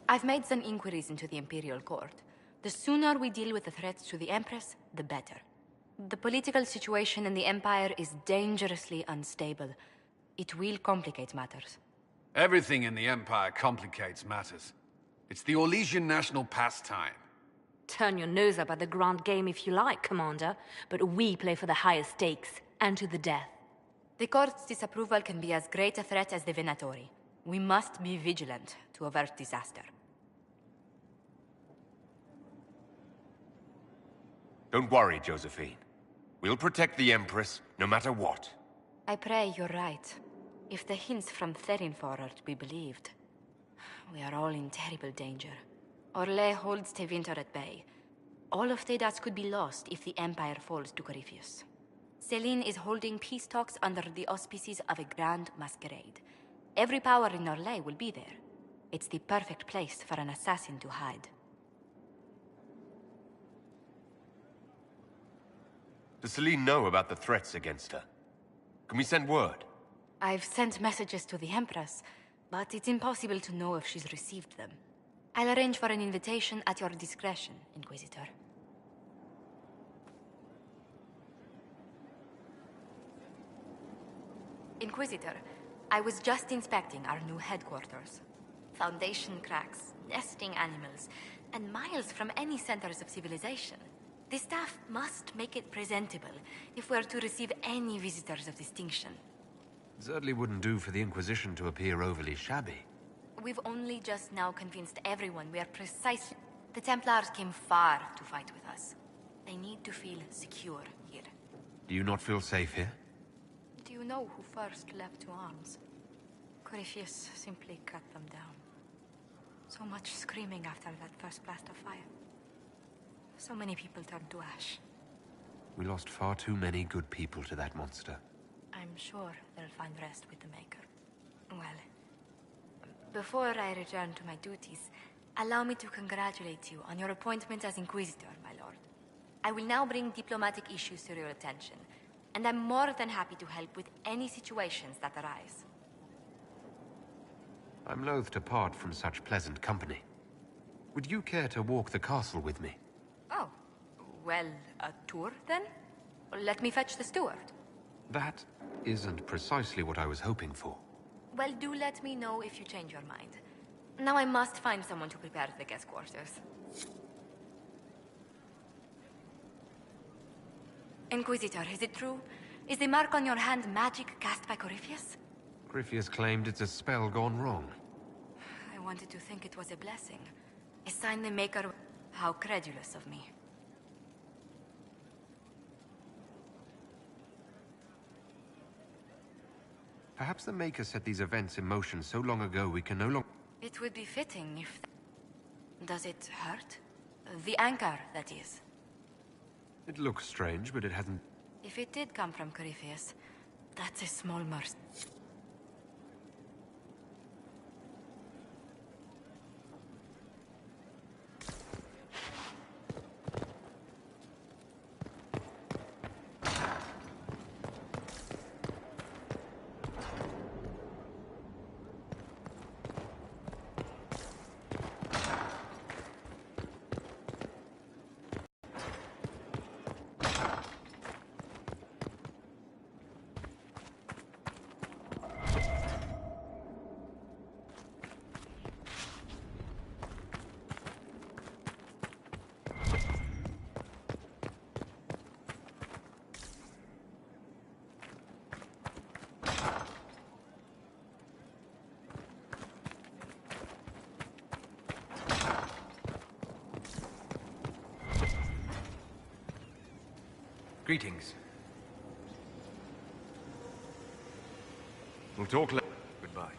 I've made some inquiries into the Imperial Court. The sooner we deal with the threats to the Empress, the better. The political situation in the Empire is dangerously unstable. It will complicate matters. Everything in the Empire complicates matters. It's the Orlesian national pastime. Turn your nose up at the grand game if you like, Commander, but we play for the highest stakes, and to the death. The Court's disapproval can be as great a threat as the Venatori. We must be vigilant to avert disaster. Don't worry, Josephine. We'll protect the Empress, no matter what. I pray you're right. If the hints from Therinfor are to be believed, we are all in terrible danger. Orlais holds Tevinter at bay. All of Thedas could be lost if the Empire falls to Corypheus. Celine is holding peace talks under the auspices of a grand masquerade. Every power in Orlais will be there. It's the perfect place for an assassin to hide. Does Celine know about the threats against her? Can we send word? I've sent messages to the Empress, but it's impossible to know if she's received them. I'll arrange for an invitation at your discretion, Inquisitor. Inquisitor, I was just inspecting our new headquarters. Foundation cracks, nesting animals, and miles from any centers of civilization. The staff must make it presentable if we're to receive any visitors of distinction. It certainly wouldn't do for the Inquisition to appear overly shabby. We've only just now convinced everyone we are precisely... The Templars came far to fight with us. They need to feel secure here. Do you not feel safe here? Do you know who first leapt to arms? Corypheus simply cut them down. So much screaming after that first blast of fire. So many people turned to ash. We lost far too many good people to that monster. I'm sure they'll find rest with the Maker. Well, before I return to my duties, allow me to congratulate you on your appointment as Inquisitor, my lord. I will now bring diplomatic issues to your attention, and I'm more than happy to help with any situations that arise. I'm loath to part from such pleasant company. Would you care to walk the castle with me? Oh, well, a tour then? Let me fetch the steward. That isn't precisely what I was hoping for. Well, do let me know if you change your mind. Now I must find someone to prepare the guest quarters. Inquisitor, is it true? Is the mark on your hand magic cast by Corypheus? Corypheus claimed it's a spell gone wrong. I wanted to think it was a blessing. A sign the Maker... How credulous of me. Perhaps the Maker set these events in motion so long ago we can no longer... It would be fitting if... Does it hurt? The anchor, that is. It looks strange, but it hasn't... If it did come from Corypheus, that's a small mercy. Greetings. We'll talk later. Goodbye.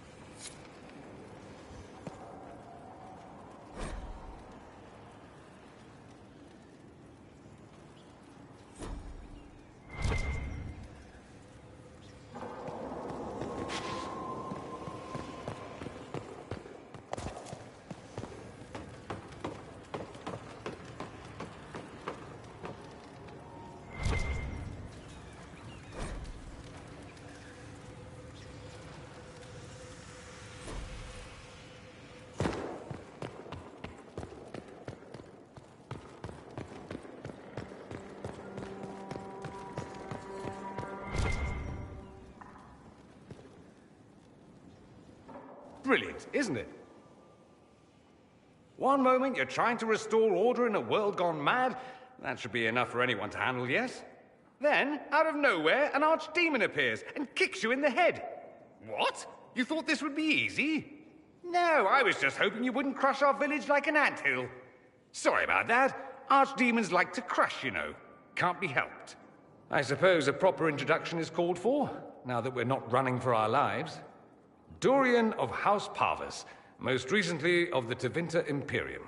Brilliant, isn't it? One moment you're trying to restore order in a world gone mad. That should be enough for anyone to handle, yes? Then, out of nowhere, an archdemon appears and kicks you in the head. What? You thought this would be easy? No, I was just hoping you wouldn't crush our village like an anthill. Sorry about that. Archdemons like to crush, you know. Can't be helped. I suppose a proper introduction is called for, now that we're not running for our lives. Dorian of House Parvus, most recently of the Tevinter Imperium.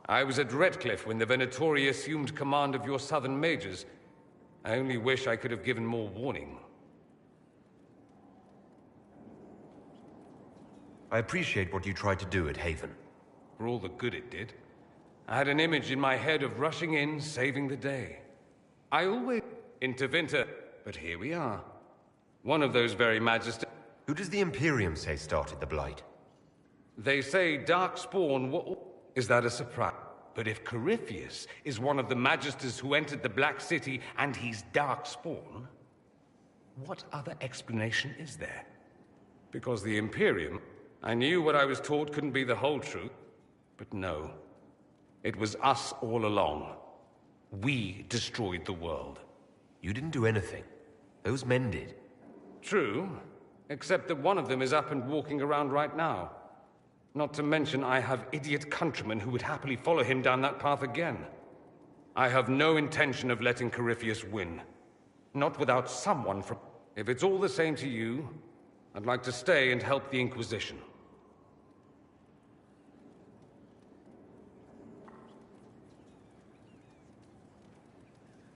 I was at Redcliffe when the Venatori assumed command of your southern mages. I only wish I could have given more warning. I appreciate what you tried to do at Haven. For all the good it did. I had an image in my head of rushing in, saving the day. I always into Winter, but here we are. One of those very magisters. Who does the Imperium say started the Blight? They say Darkspawn. Is that a surprise? But if Corypheus is one of the magisters who entered the Black City and he's Darkspawn, what other explanation is there? Because the Imperium, I knew what I was taught couldn't be the whole truth, but no. It was us all along. We destroyed the world. You didn't do anything. Those men did. True, except that one of them is up and walking around right now. Not to mention I have idiot countrymen who would happily follow him down that path again. I have no intention of letting Corypheus win. Not without someone from... If it's all the same to you, I'd like to stay and help the Inquisition.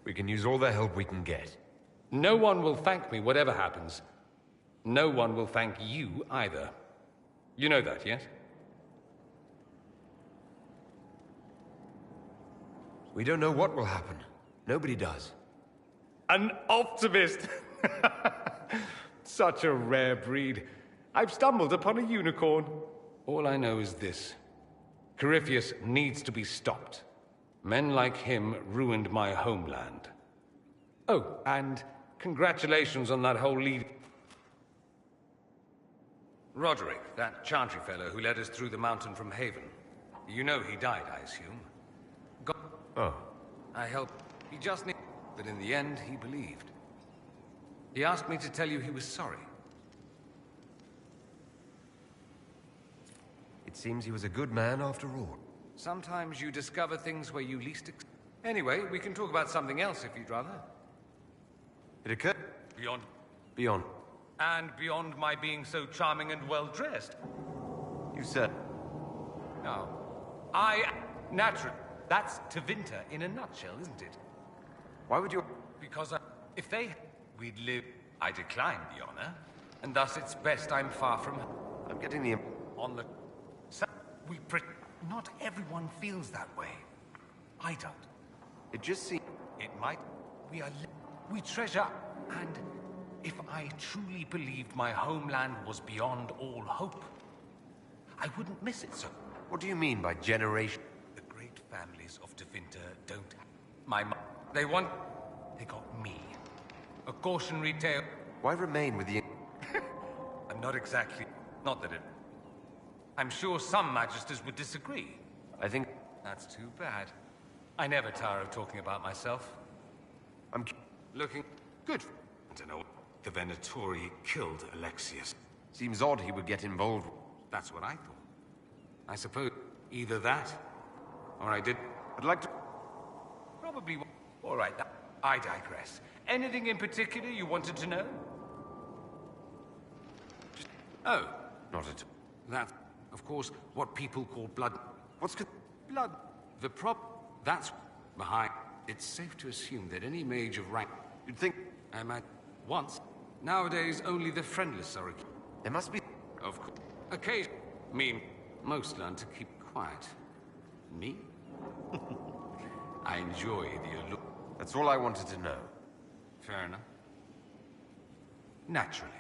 We can use all the help we can get. No one will thank me, whatever happens. No one will thank you, either. You know that, yes? We don't know what will happen. Nobody does. An optimist! Such a rare breed. I've stumbled upon a unicorn. All I know is this. Corypheus needs to be stopped. Men like him ruined my homeland. Oh, and congratulations on that whole lead... Roderick, that chantry fellow who led us through the mountain from Haven. You know he died, I assume. Oh. I helped. He just knew that in the end, he believed. He asked me to tell you he was sorry. It seems he was a good man after all. Sometimes you discover things where you least Anyway, we can talk about something else if you'd rather. It occurred... Beyond. And beyond my being so charming and well-dressed. You said... No. Naturally. That's Tevinter in a nutshell, isn't it? Why would you... Because if we'd live... I declined the honor, and thus it's best I'm far from... I'm getting the... On the... Not everyone feels that way. I don't. It just seems... It might... We treasure... And if I truly believed my homeland was beyond all hope, I wouldn't miss it so. What do you mean by generation? The great families of Tevinter don't... They got me. A cautionary tale... Why remain with the... I'm not exactly... Not that it... I'm sure some magisters would disagree. I think... That's too bad. I never tire of talking about myself. I'm... Looking... Good. To know the Venatori killed Alexius. Seems odd he would get involved. That's what I thought. I suppose either that, or I did... I'd like to... Probably... All right, I digress. Anything in particular you wanted to know? Oh. Not at all. That's, of course, what people call blood... What's... Blood... That's behind... It's safe to assume that any mage of rank... You'd think... I might... Once. Nowadays, only the friendless are... There must be... Of course. Occasionally... Most learn to keep quiet. Me? I enjoy the allure. That's all I wanted to know. Fair enough. Naturally.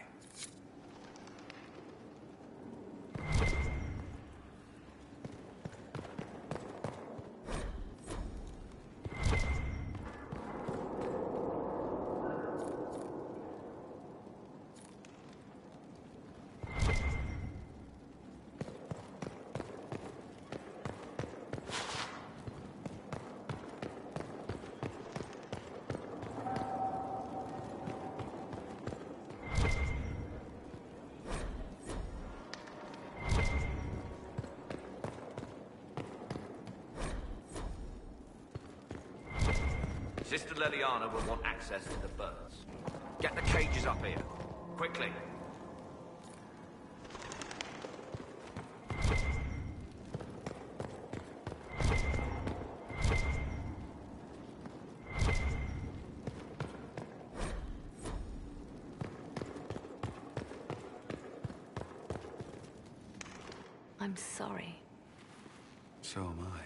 Sister Leliana will want access to the birds. Get the cages up here. Quickly. I'm sorry. So am I.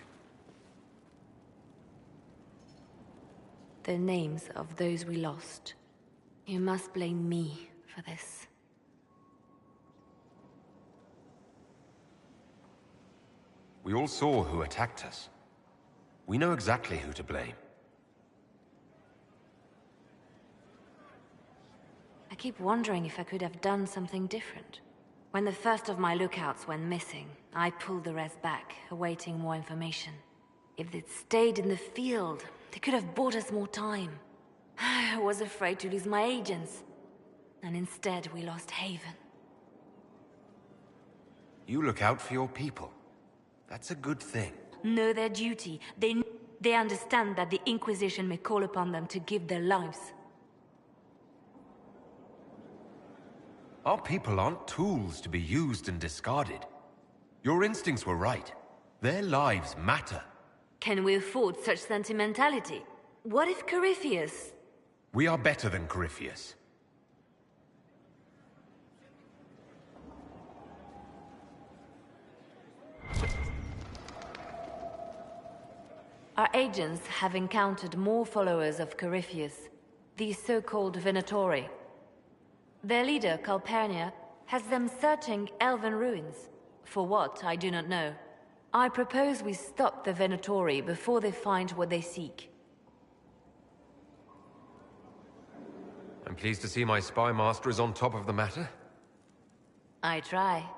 The names of those we lost. You must blame me for this. We all saw who attacked us. We know exactly who to blame. I keep wondering if I could have done something different. When the first of my lookouts went missing, I pulled the rest back, awaiting more information. If they'd stayed in the field, they could have bought us more time. I was afraid to lose my agents. And instead, we lost Haven. You look out for your people. That's a good thing. Know their duty. They understand that the Inquisition may call upon them to give their lives. Our people aren't tools to be used and discarded. Your instincts were right. Their lives matter. Can we afford such sentimentality? What if Corypheus... We are better than Corypheus. Our agents have encountered more followers of Corypheus, these so-called Venatori. Their leader, Calpurnia, has them searching elven ruins. For what, I do not know. I propose we stop the Venatori before they find what they seek. I'm pleased to see my spy master is on top of the matter. I try.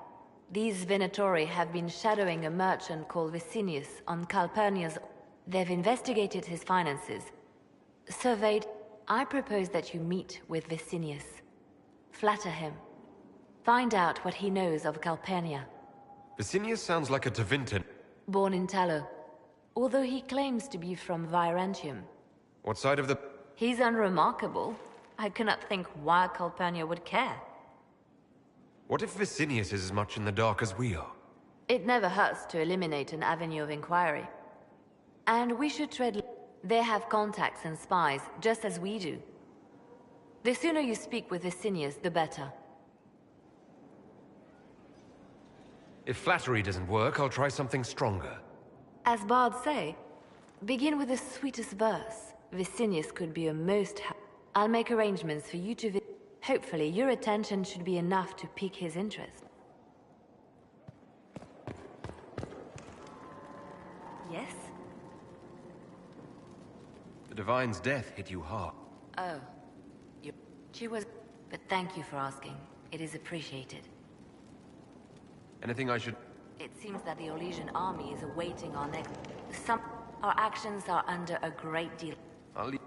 These Venatori have been shadowing a merchant called Vicinius on Calpurnia's... They've investigated his finances. Surveyed... I propose that you meet with Vicinius. Flatter him. Find out what he knows of Calpurnia. Vicinius sounds like a Divirtam. Born in Tallow. Although he claims to be from Virantium. What side of the... He's unremarkable. I cannot think why Calpurnia would care. What if Vicinius is as much in the dark as we are? It never hurts to eliminate an avenue of inquiry. And we should tread... They have contacts and spies, just as we do. The sooner you speak with Vicinius, the better. If flattery doesn't work, I'll try something stronger. As bards say, begin with the sweetest verse. Vicinius could be a most... I'll make arrangements for you to... Hopefully, your attention should be enough to pique his interest. Yes? The Divine's death hit you hard. Oh. She was... But thank you for asking. It is appreciated. Anything I should... It seems that the Orlesian army is awaiting our next... Our actions are under a great deal... I'll leave...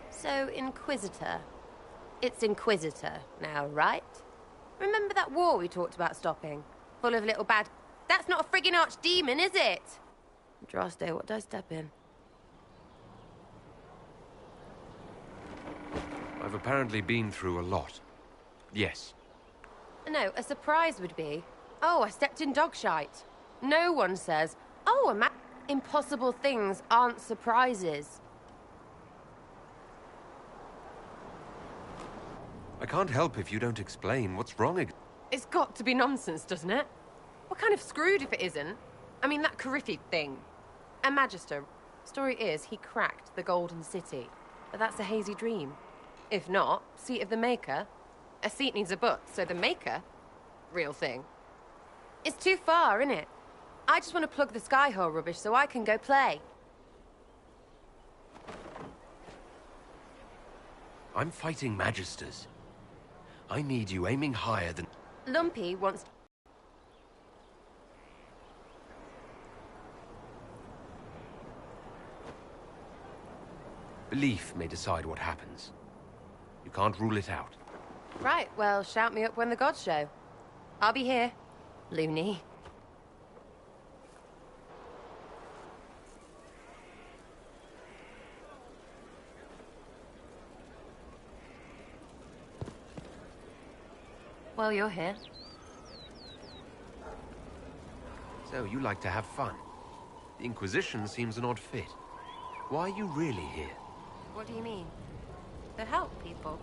So, Inquisitor. It's Inquisitor now, right? Remember that war we talked about stopping? Full of little bad... That's not a friggin' archdemon, is it? Droste, what did I step in? I've apparently been through a lot. Yes. No, a surprise would be... Oh, I stepped in dog shite. No one says, Oh, impossible things aren't surprises. I can't help if you don't explain what's wrong. It's got to be nonsense, doesn't it? We're kind of screwed if it isn't. I mean, that Carifi thing. A Magister. Story is, he cracked the Golden City. But that's a hazy dream. If not, seat of the Maker. A seat needs a butt, so the Maker? Real thing. It's too far, innit? I just want to plug the Skyhole rubbish so I can go play. I'm fighting Magisters. I need you aiming higher than... Lumpy wants... Belief may decide what happens. You can't rule it out. Right, well, shout me up when the gods show. I'll be here, loony. Well, you're here. So, you like to have fun. The Inquisition seems an odd fit. Why are you really here? What do you mean? To help people.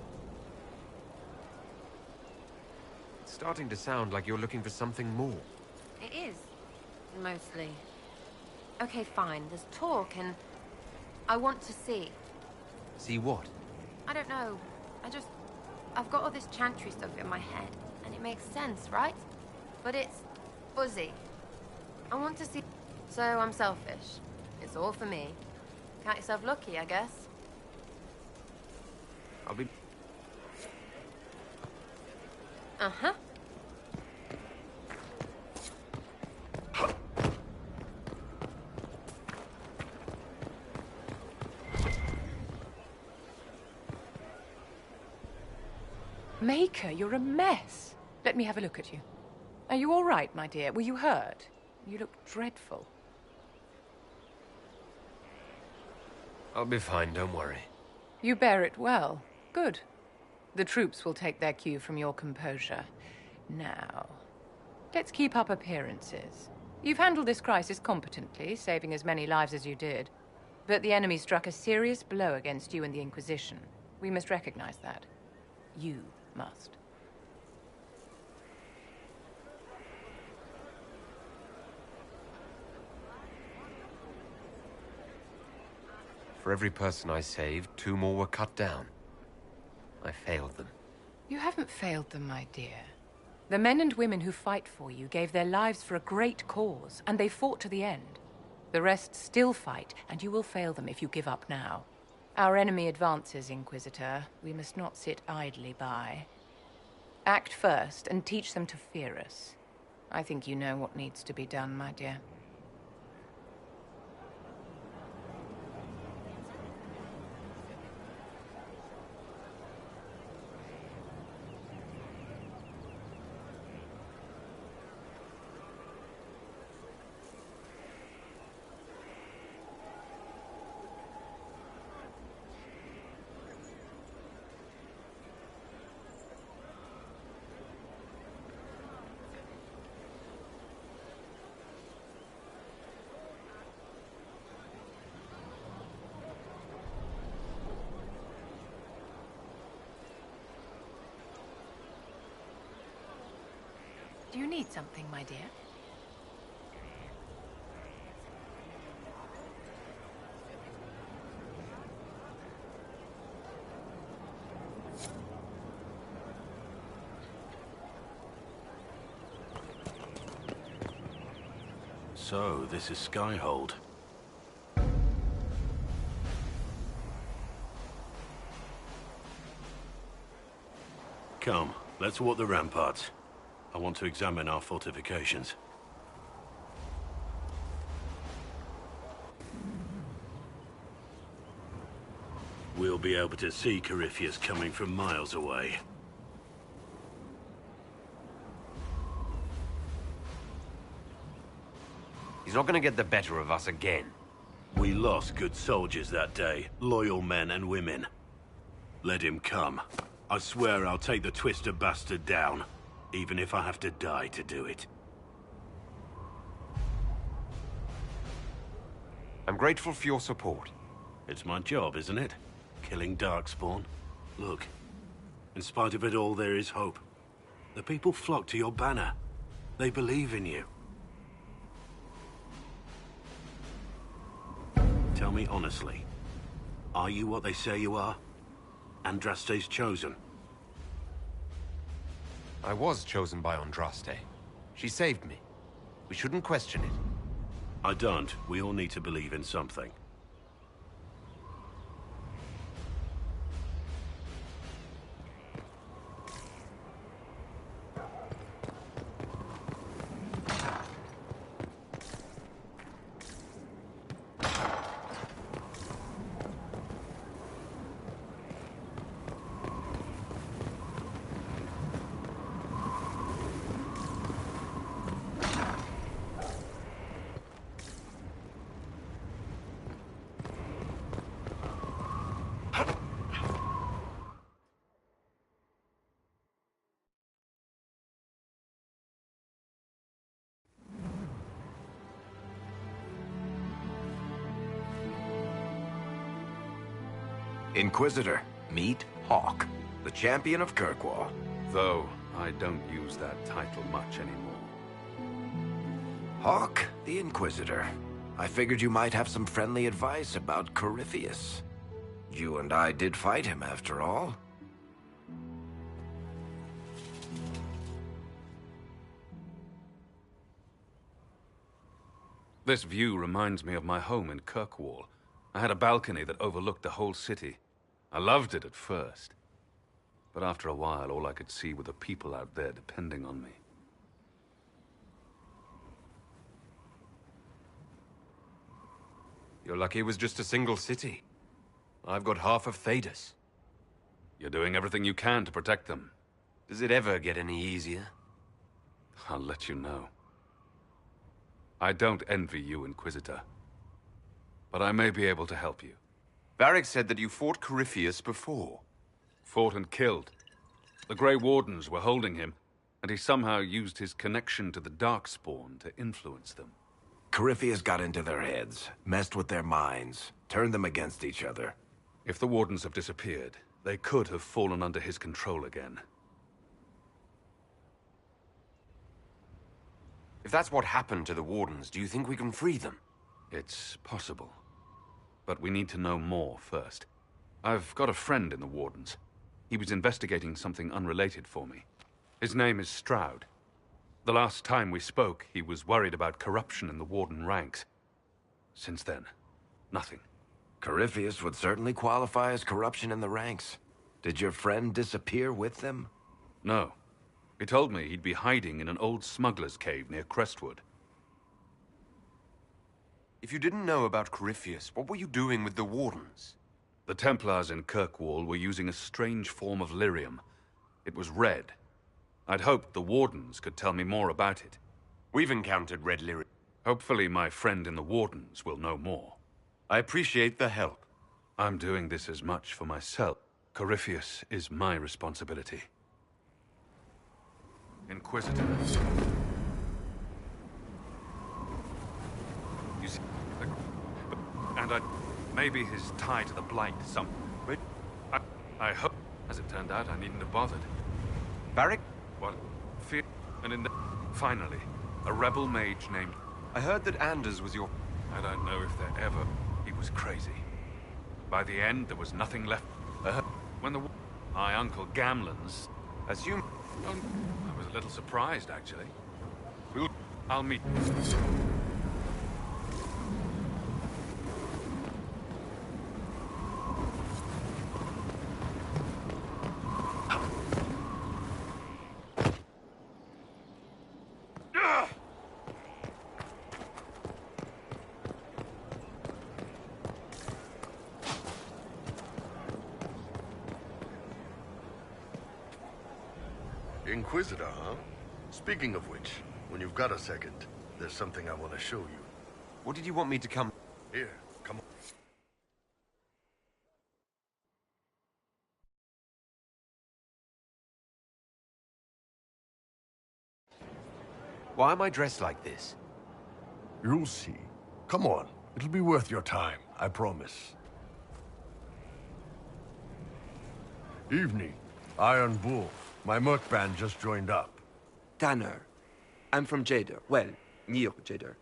It's starting to sound like you're looking for something more. It is. Mostly. Okay, fine. There's talk and... I want to see. See what? I don't know. I've got all this chantry stuff in my head, and it makes sense, right? But it's fuzzy. I want to see... So I'm selfish. It's all for me. Count yourself lucky, I guess. I'll be... Uh-huh. Maker, you're a mess. Let me have a look at you. Are you all right, my dear? Were you hurt? You look dreadful. I'll be fine, don't worry. You bear it well. Good. The troops will take their cue from your composure. Now, let's keep up appearances. You've handled this crisis competently, saving as many lives as you did. But the enemy struck a serious blow against you and the Inquisition. We must recognize that. You must. For every person I saved, 2 more were cut down. I failed them. You haven't failed them, my dear. The men and women who fight for you gave their lives for a great cause, and they fought to the end. The rest still fight, and you will fail them if you give up now. Our enemy advances, Inquisitor. We must not sit idly by. Act first, and teach them to fear us. I think you know what needs to be done, my dear. Do you need something, my dear? So, this is Skyhold. Come, let's walk the ramparts. I want to examine our fortifications. We'll be able to see Corypheus coming from miles away. He's not gonna get the better of us again. We lost good soldiers that day, loyal men and women. Let him come. I swear I'll take the Twister bastard down. Even if I have to die to do it. I'm grateful for your support. It's my job, isn't it? Killing Darkspawn. Look, in spite of it all, there is hope. The people flock to your banner. They believe in you. Tell me honestly, are you what they say you are? Andraste's chosen? I was chosen by Andraste. She saved me. We shouldn't question it. I don't. We all need to believe in something. Inquisitor, meet Hawk, the champion of Kirkwall. Though I don't use that title much anymore. Hawk, the Inquisitor. I figured you might have some friendly advice about Corypheus. You and I did fight him, after all. This view reminds me of my home in Kirkwall. I had a balcony that overlooked the whole city. I loved it at first. But after a while, all I could see were the people out there depending on me. You're lucky it was just a single city. I've got half of Thedas. You're doing everything you can to protect them. Does it ever get any easier? I'll let you know. I don't envy you, Inquisitor. But I may be able to help you. Varric said that you fought Corypheus before. Fought and killed. The Grey Wardens were holding him, and he somehow used his connection to the Darkspawn to influence them. Corypheus got into their heads, messed with their minds, turned them against each other. If the Wardens have disappeared, they could have fallen under his control again. If that's what happened to the Wardens, do you think we can free them? It's possible. But we need to know more first. I've got a friend in the Wardens. He was investigating something unrelated for me. His name is Stroud. The last time we spoke, he was worried about corruption in the Warden ranks. Since then, nothing. Corypheus would certainly qualify as corruption in the ranks. Did your friend disappear with them? No. He told me he'd be hiding in an old smuggler's cave near Crestwood. If you didn't know about Corypheus, what were you doing with the Wardens? The Templars in Kirkwall were using a strange form of lyrium. It was red. I'd hoped the Wardens could tell me more about it. We've encountered red lyrium. Hopefully my friend in the Wardens will know more. I appreciate the help. I'm doing this as much for myself. Corypheus is my responsibility. Inquisitor. You see, and maybe his tie to the Blight, but I hope, as it turned out, I needn't have bothered. Varric? Well, finally, a rebel mage named... I heard that Anders was your... I don't know if there ever... He was crazy. By the end, there was nothing left. When my Uncle Gamlen's... Assume... I was a little surprised, actually. I'll meet... Inquisitor, huh? Speaking of which, when you've got a second, there's something I want to show you. What did you want me to come... Here, come on. Why am I dressed like this? You'll see. Come on, It'll be worth your time, I promise. Evening. Iron Bull. My merc band just joined up. Tanner. I'm from Jader. Well, near Jader.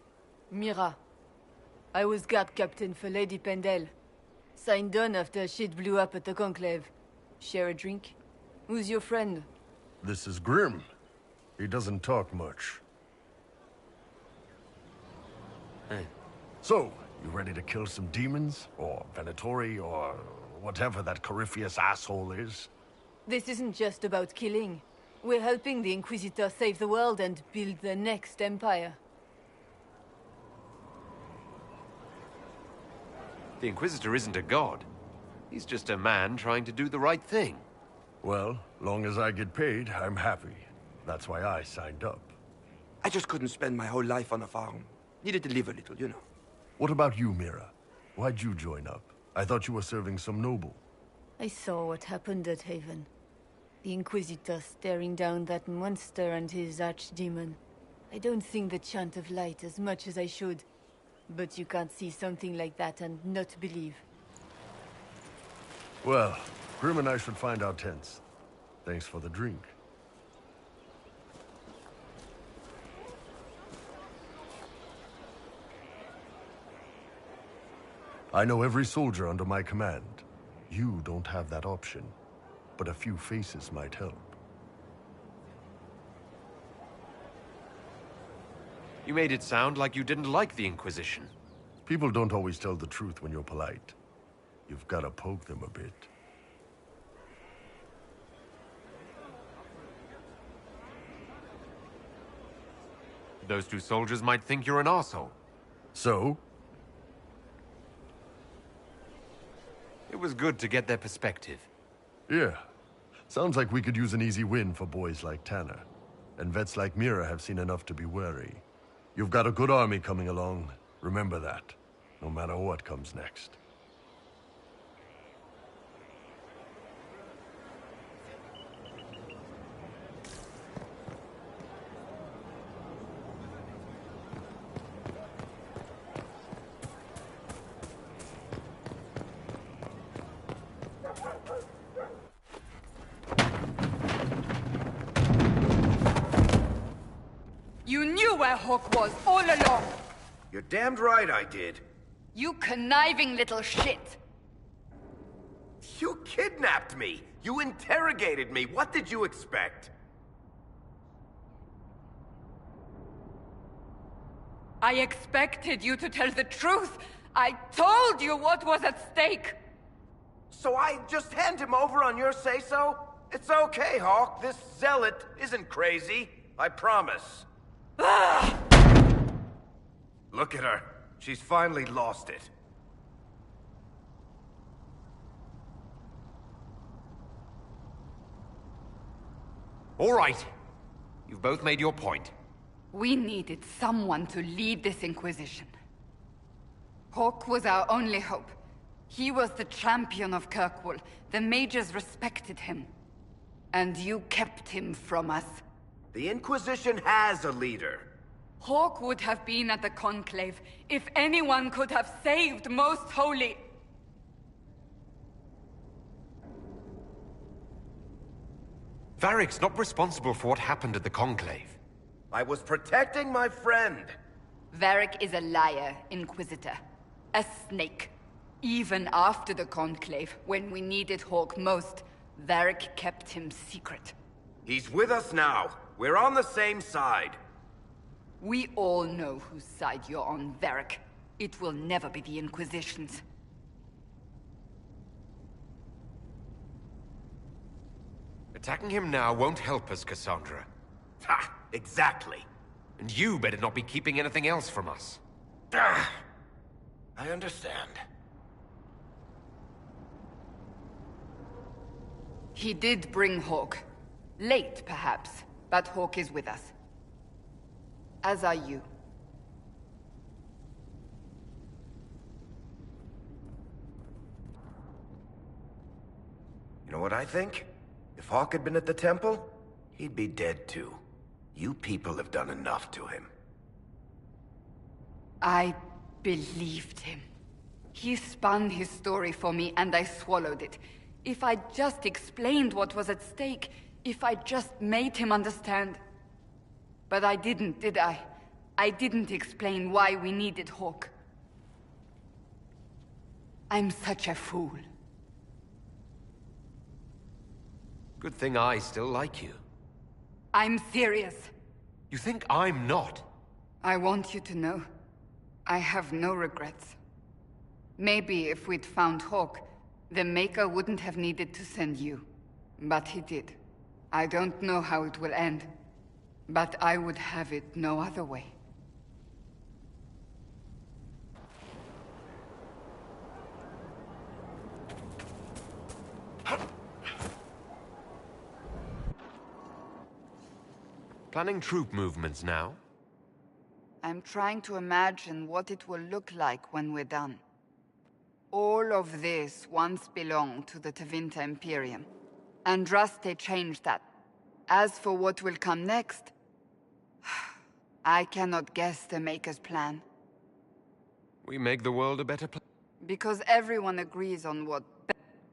Mira. I was guard captain for Lady Pendel. Signed on after shit blew up at the Conclave. Share a drink? Who's your friend? This is Grim. He doesn't talk much. Hey. So, you ready to kill some demons? Or Venatori, or whatever that Corypheus asshole is? This isn't just about killing. We're helping the Inquisitor save the world and build the next empire. The Inquisitor isn't a god. He's just a man trying to do the right thing. Well, long as I get paid, I'm happy. That's why I signed up. I just couldn't spend my whole life on a farm. Needed to live a little, you know. What about you, Mira? Why'd you join up? I thought you were serving some noble. I saw what happened at Haven. The Inquisitor staring down that monster and his archdemon. I don't think the chant of light as much as I should. But you can't see something like that and not believe. Well, Grim and I should find our tents. Thanks for the drink. I know every soldier under my command. You don't have that option, but a few faces might help. You made it sound like you didn't like the Inquisition. People don't always tell the truth when you're polite. You've got to poke them a bit. Those two soldiers might think you're an arsehole. So? It was good to get their perspective. Yeah. Sounds like we could use an easy win for boys like Tanner. And vets like Mira have seen enough to be wary. You've got a good army coming along. Remember that. No matter what comes next. You knew where Hawk was all along! You're damned right I did. You conniving little shit! You kidnapped me! You interrogated me! What did you expect? I expected you to tell the truth! I told you what was at stake! So I just hand him over on your say-so? It's okay, Hawk. This zealot isn't crazy. I promise. Look at her. She's finally lost it. All right. You've both made your point. We needed someone to lead this Inquisition. Hawk was our only hope. He was the champion of Kirkwall. The mages respected him. And you kept him from us. The Inquisition has a leader. Hawk would have been at the Conclave if anyone could have saved Most Holy. Varric's not responsible for what happened at the Conclave. I was protecting my friend. Varric is a liar, Inquisitor. A snake. Even after the Conclave, when we needed Hawk most, Varric kept him secret. He's with us now. We're on the same side. We all know whose side you're on, Varric. It will never be the Inquisition's. Attacking him now won't help us, Cassandra. Ha! Exactly. And you better not be keeping anything else from us. I understand. He did bring Hawk. Late, perhaps, but Hawk is with us. As are you. You know what I think? If Hawk had been at the temple, he'd be dead too. You people have done enough to him. I believed him. He spun his story for me and I swallowed it. If I just explained what was at stake, if I just made him understand. But I didn't, did I? I didn't explain why we needed Hawk. I'm such a fool. Good thing I still like you. I'm serious. You think I'm not? I want you to know, I have no regrets. Maybe if we'd found Hawk, the Maker wouldn't have needed to send you. But he did. I don't know how it will end, but I would have it no other way. Planning troop movements now? I'm trying to imagine what it will look like when we're done. All of this once belonged to the Tevinter Imperium. Andraste changed that. As for what will come next, I cannot guess the Maker's plan. We make the world a better place. Because everyone agrees on what...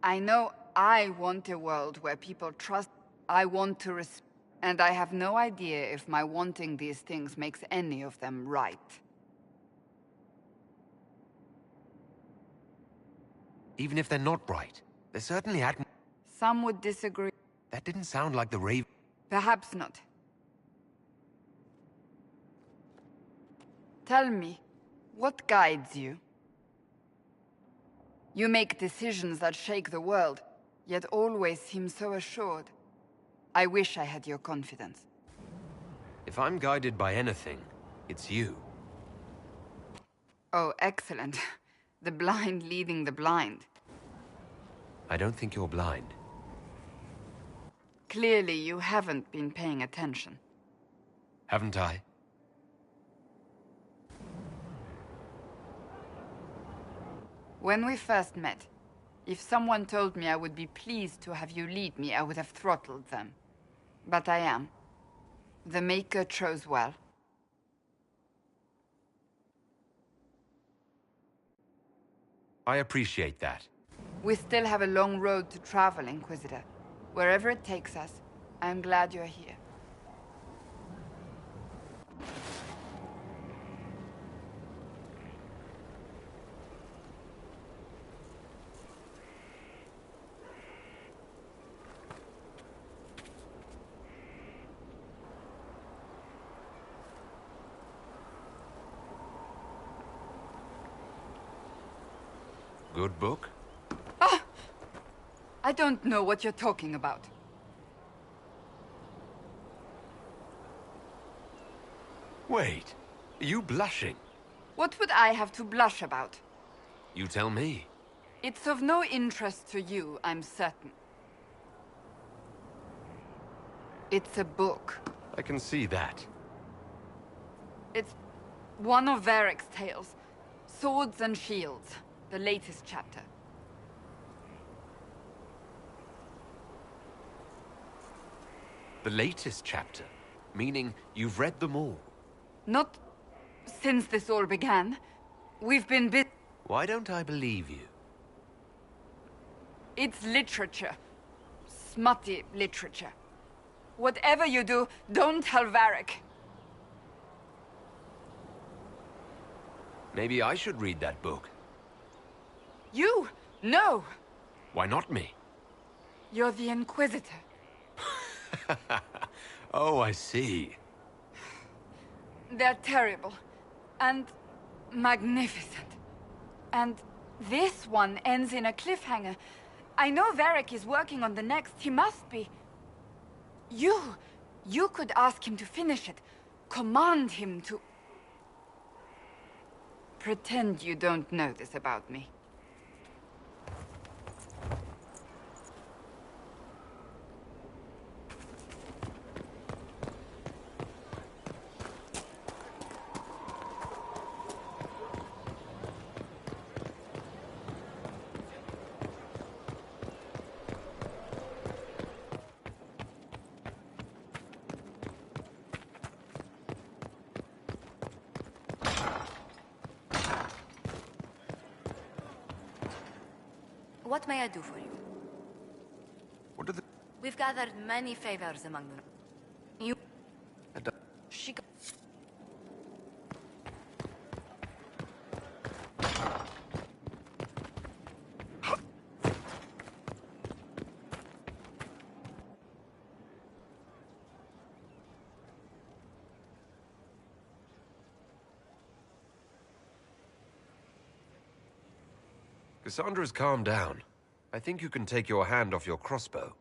I know I want a world where people trust. I want to respect. And I have no idea if my wanting these things makes any of them right. Even if they're not right, they're certainly at... Some would disagree. That didn't sound like the Raven. Perhaps not. Tell me, what guides you? You make decisions that shake the world, yet always seem so assured. I wish I had your confidence. If I'm guided by anything, it's you. Oh, excellent. The blind leading the blind. I don't think you're blind. Clearly, you haven't been paying attention. Haven't I? When we first met, if someone told me I would be pleased to have you lead me, I would have throttled them. But I am. The Maker chose well. I appreciate that. We still have a long road to travel, Inquisitor. Wherever it takes us, I'm glad you're here. Good book? Ah! I don't know what you're talking about. Wait, are you blushing? What would I have to blush about? You tell me. It's of no interest to you, I'm certain. It's a book. I can see that. It's one of Varric's tales. Swords and Shields. The latest chapter. The latest chapter? Meaning you've read them all? Not since this all began. We've been bit... Why don't I believe you? It's literature. Smutty literature. Whatever you do, don't tell Varric. Maybe I should read that book. You? No! Why not me? You're the Inquisitor. Oh, I see. They're terrible. And magnificent. And this one ends in a cliffhanger. I know Varric is working on the next. He must be. You could ask him to finish it. Command him to... Pretend you don't know this about me. What may I do for you? What are the... We've gathered many favors among them. You... She... Cassandra's calmed down. I think you can take your hand off your crossbow.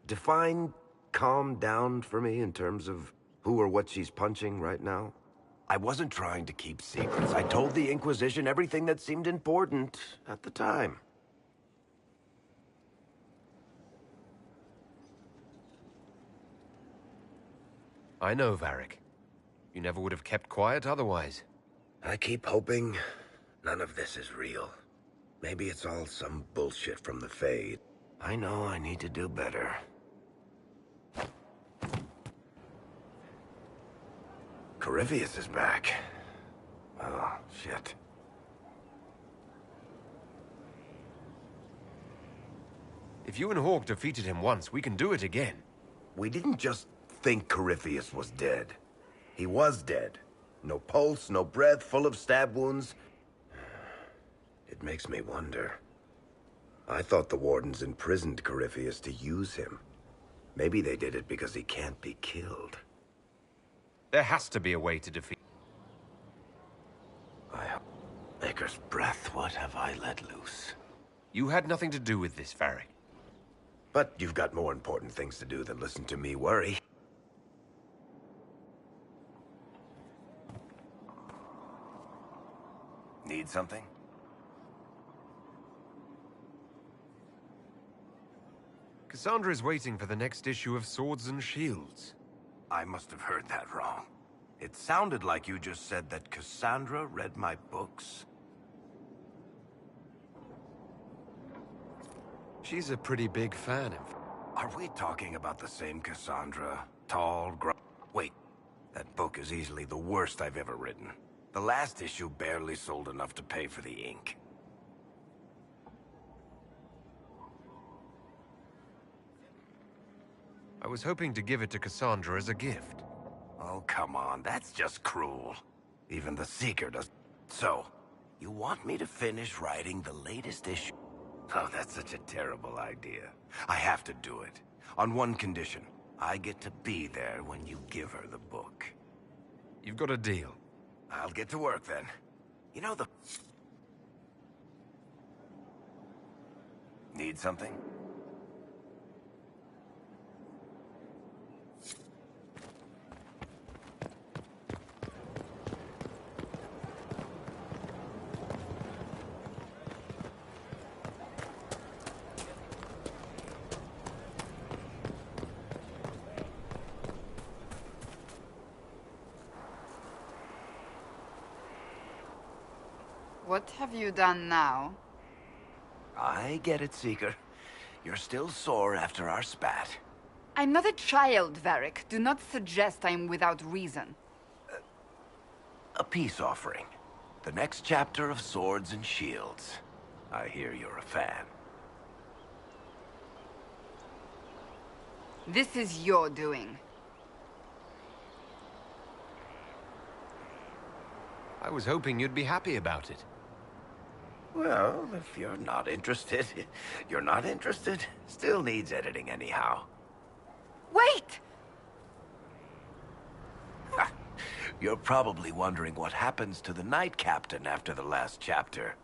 Define calm down for me in terms of who or what she's punching right now. I wasn't trying to keep secrets. I told the Inquisition everything that seemed important at the time. I know, Varric. You never would have kept quiet otherwise. I keep hoping none of this is real. Maybe it's all some bullshit from the Fade. I know I need to do better. Corypheus is back. Oh, shit. If you and Hawke defeated him once, we can do it again. We didn't just think Corypheus was dead. He was dead. No pulse, no breath, full of stab wounds. It makes me wonder. I thought the Wardens imprisoned Corypheus to use him. Maybe they did it because he can't be killed. There has to be a way to defeat... Maker's breath, what have I let loose? You had nothing to do with this, Varric. But you've got more important things to do than listen to me worry. Need something? Cassandra is waiting for the next issue of Swords and Shields. I must have heard that wrong. It sounded like you just said that Cassandra read my books. She's a pretty big fan. Are we talking about the same Cassandra? Tall, Wait, that book is easily the worst I've ever written. The last issue barely sold enough to pay for the ink. I was hoping to give it to Cassandra as a gift. Oh, come on, that's just cruel. Even the Seeker does. So, you want me to finish writing the latest issue? Oh, that's such a terrible idea. I have to do it. On one condition. I get to be there when you give her the book. You've got a deal. I'll get to work then. You know the... Need something? What have you done now? I get it, Seeker. You're still sore after our spat. I'm not a child, Varric. Do not suggest I am without reason. A peace offering. The next chapter of Swords and Shields. I hear you're a fan. This is your doing. I was hoping you'd be happy about it. Well, if you're not interested, you're not interested. Still needs editing anyhow. Wait! You're probably wondering what happens to the Knight Captain after the last chapter.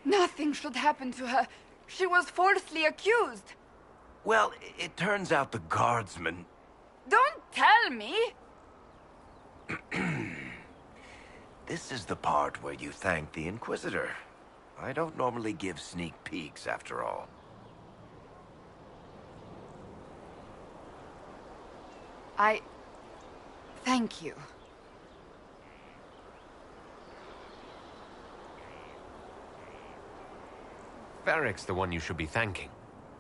Nothing should happen to her. She was falsely accused. Well, it turns out the guardsman... Don't tell me! This is the part where you thank the Inquisitor. I don't normally give sneak peeks, after all. Thank you. Varric's the one you should be thanking.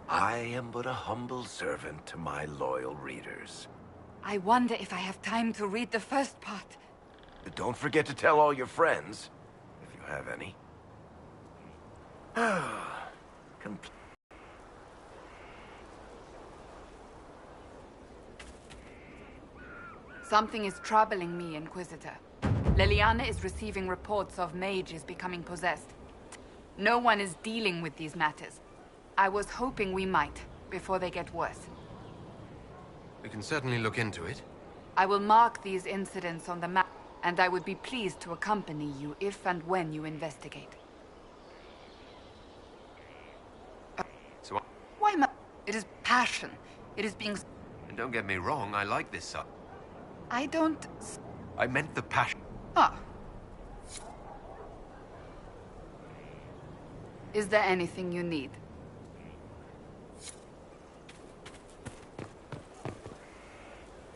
I am but a humble servant to my loyal readers. I wonder if I have time to read the first part. But don't forget to tell all your friends, if you have any. Something is troubling me, Inquisitor. Leliana is receiving reports of mages becoming possessed. No one is dealing with these matters. I was hoping we might, before they get worse. We can certainly look into it. I will mark these incidents on the map, and I would be pleased to accompany you if and when you investigate. So, Why it is passion. It is being... and don't get me wrong, I like this side. I don't... I meant the passion. Ah. Is there anything you need?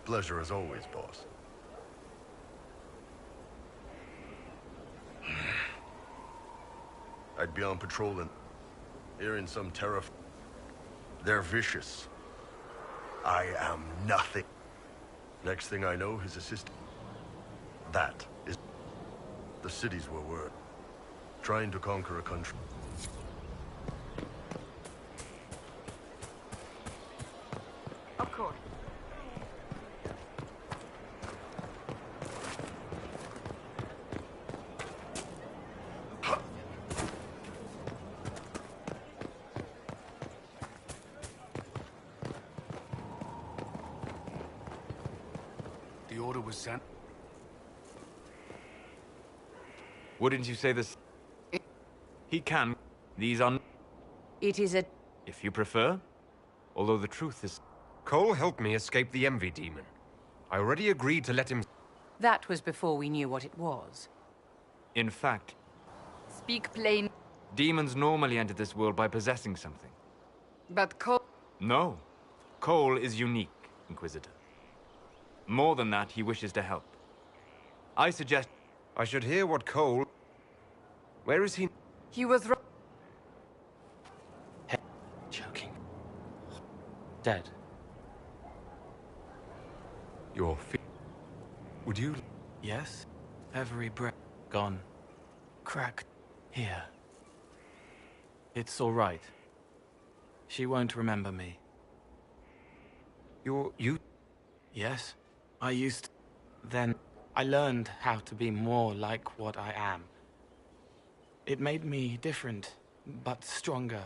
Pleasure as always, boss. I'd be on patrol and hearing some terror. They're vicious. I am nothing. Next thing I know, his assistant. That is the cities where we're trying to conquer a country. Of course. The order was sent. Wouldn't you say this? He can. These are... It is a... If you prefer. Although the truth is... Cole helped me escape the envy demon. I already agreed to let him... That was before we knew what it was. In fact... Speak plain. Demons normally enter this world by possessing something. But Cole... No. Cole is unique, Inquisitor. More than that, he wishes to help. I suggest... I should hear what Cole... Where is he? He was... Joking. Dead. Your feet. Would you... Yes. Every breath gone. Cracked. Here. It's all right. She won't remember me. You? Yes. I used to. Then I learned how to be more like what I am. It made me different, but stronger.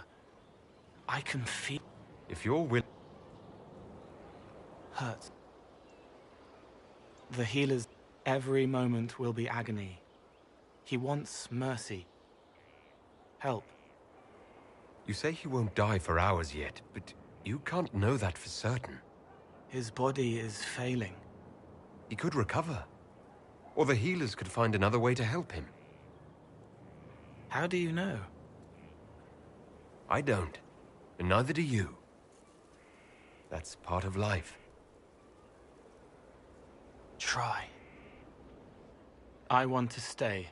I can feel... If you're willing... Hurts. The healer's every moment will be agony. He wants mercy. Help. You say he won't die for hours yet, but you can't know that for certain. His body is failing. He could recover. Or the healers could find another way to help him. How do you know? I don't. And neither do you. That's part of life. Try. I want to stay.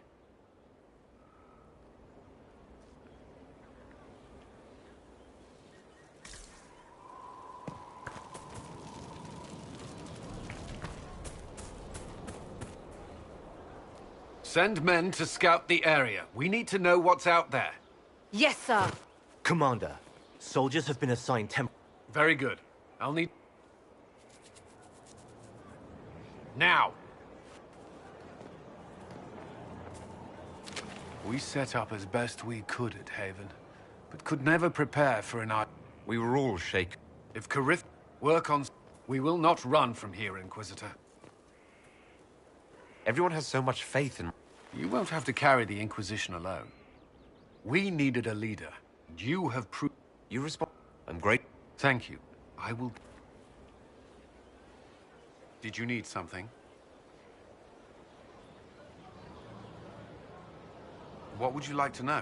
Send men to scout the area. We need to know what's out there. Yes, sir. Commander, soldiers have been assigned Very good. I'll need... Now! We set up as best we could at Haven, but could never prepare for an... We were all shaken. If Carith work on... We will not run from here, Inquisitor. Everyone has so much faith in... You won't have to carry the Inquisition alone. We needed a leader, and you have proved... You respond... I'm great. Thank you. I will... Did you need something? What would you like to know?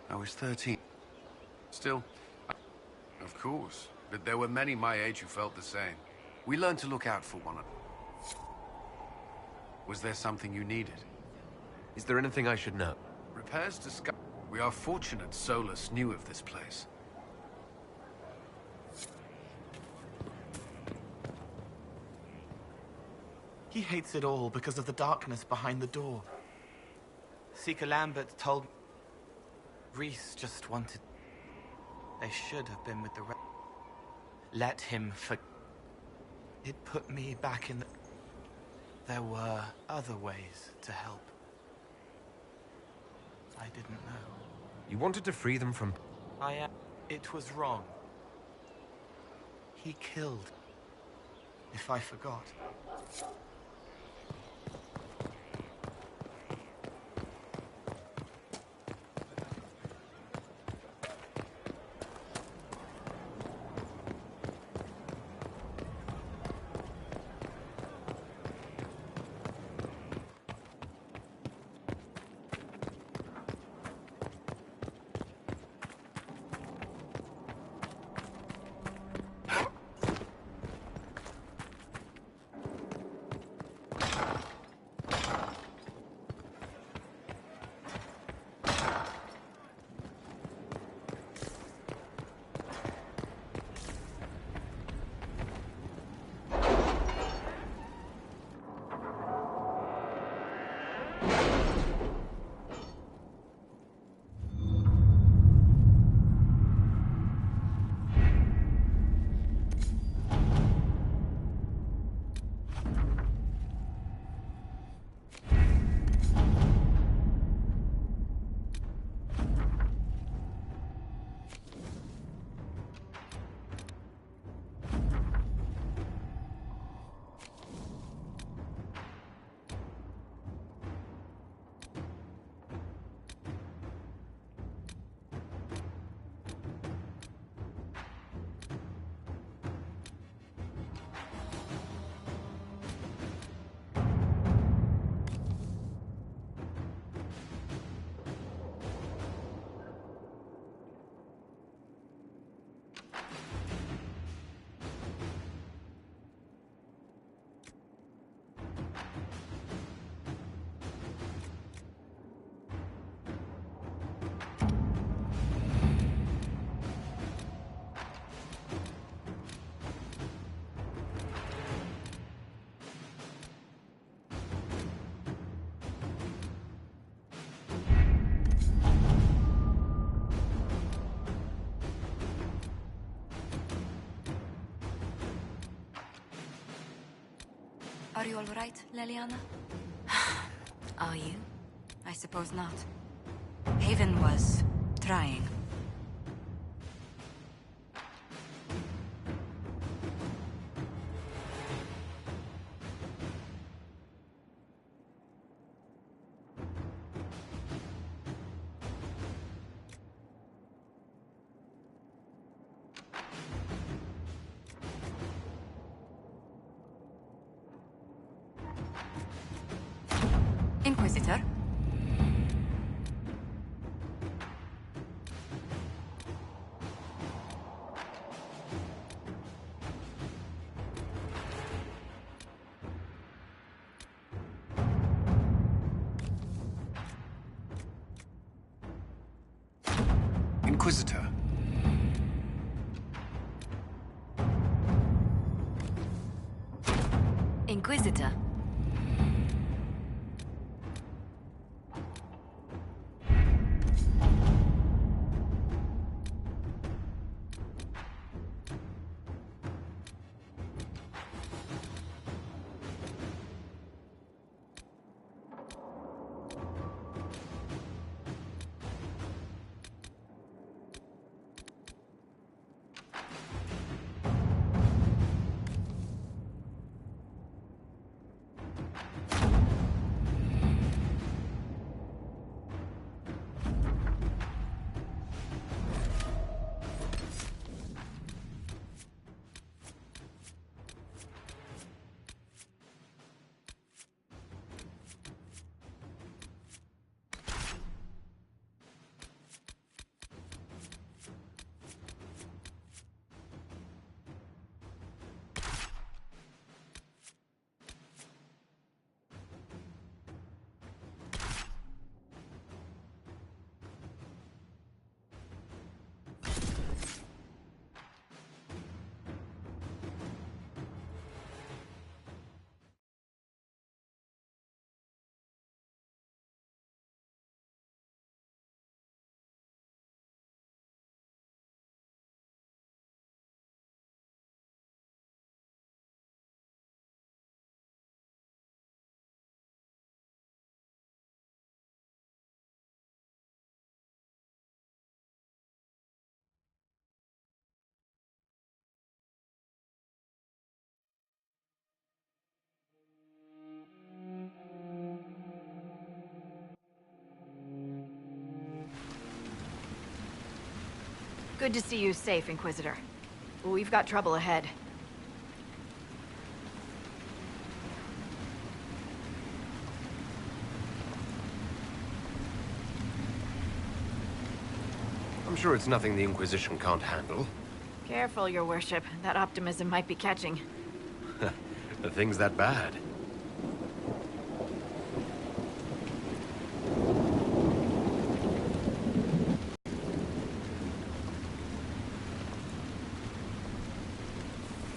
I was 13. Still, of course. But there were many my age who felt the same. We learned to look out for one another. Was there something you needed? Is there anything I should know? Repairs to Sky... We are fortunate Solus knew of this place. He hates it all because of the darkness behind the door. Seeker Lambert told... Reese just wanted... They should have been with the rest. Let him It put me back in the... There were other ways to help. I didn't know. You wanted to free them from... It was wrong. He killed. If I forgot. Are you all right, Leliana? Are you? I suppose not. Haven was trying. Inquisitor? Inquisitor. Inquisitor. Good to see you safe, Inquisitor. We've got trouble ahead. I'm sure it's nothing the Inquisition can't handle. Careful, Your Worship. That optimism might be catching. The thing's that bad.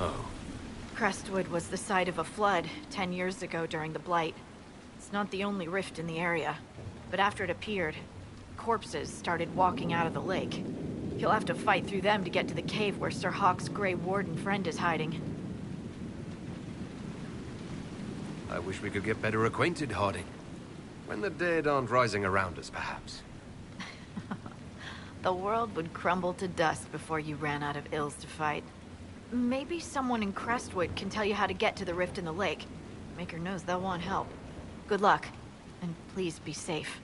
Oh. Crestwood was the site of a flood 10 years ago during the Blight. It's not the only rift in the area, but after it appeared, corpses started walking out of the lake. You'll have to fight through them to get to the cave where Sir Hawke's Grey Warden friend is hiding. I wish we could get better acquainted, Harding. When the dead aren't rising around us, perhaps. The world would crumble to dust before you ran out of ills to fight. Maybe someone in Crestwood can tell you how to get to the rift in the lake. Maker knows they'll want help. Good luck, and please be safe.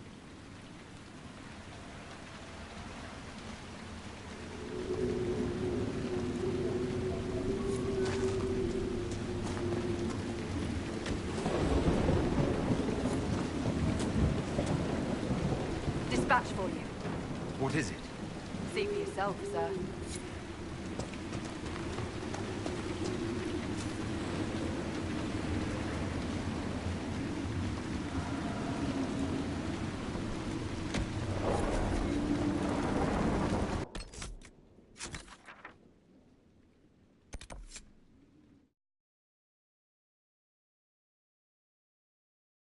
Dispatch for you. What is it? See for yourself, sir.